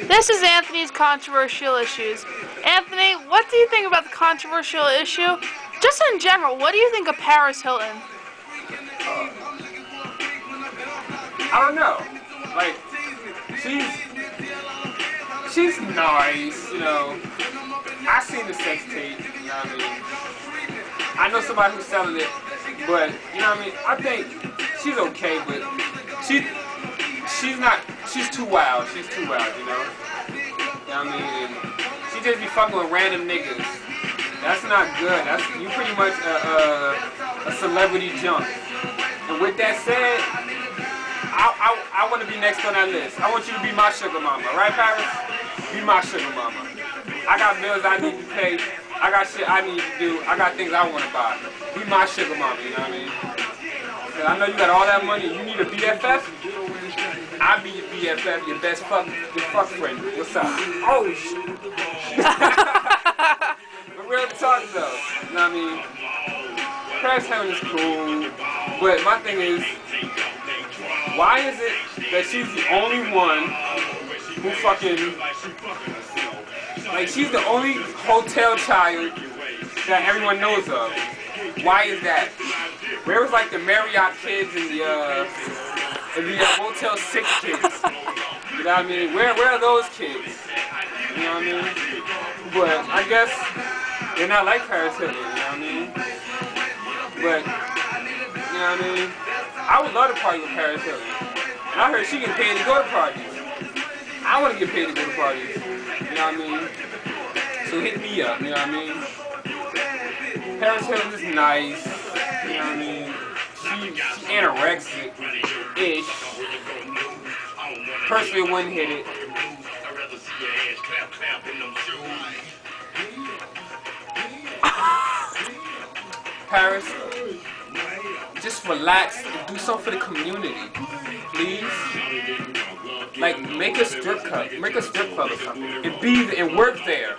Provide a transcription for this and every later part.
This is Anthony's controversial issues. Anthony, what do you think about the controversial issue? Just in general, what do you think of Paris Hilton? I don't know. Like, she's nice, you know. I seen the sex tape, you know what I mean? I know somebody who's selling it, but you know what I mean? I think she's okay, but she's too wild. She's too wild, you know? You know what I mean? And she just be fucking with random niggas. That's not good. You pretty much a celebrity junk. And with that said, I want to be next on that list. I want you to be my sugar mama, right, Paris? Be my sugar mama. I got bills I need to pay. I got shit I need to do. I got things I want to buy. Be my sugar mama, you know what I mean? Cause I know you got all that money. You need a BFF? I'll be your BFF, your best fuck friend. What's up? Oh, shit. But real talk, though. You know what I mean? Paris Hilton is cool. But my thing is, why is it that she's the only one who fucking... Like, she's the only hotel child that everyone knows of. Why is that? Where was, like, the Marriott kids and the Motel 6 kids? You know what I mean? Where are those kids? You know what I mean? But I guess they're not like Paris Hilton, you know what I mean? But, you know what I mean? I would love to party with Paris Hilton. And I heard she get paid to go to parties. I want to get paid to go to parties. You know what I mean? So hit me up, you know what I mean? Paris Hilton is nice. You know what I mean? She anorexic-ish. Personally, wouldn't hit it. Paris, just relax and do something for the community, please. Like, make a strip club or something, and work there.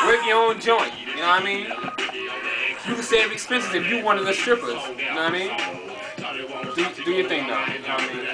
Work your own joint, you know what I mean? You can save expenses if you one of the strippers, you know what I mean? Do your thing though, you know what I mean?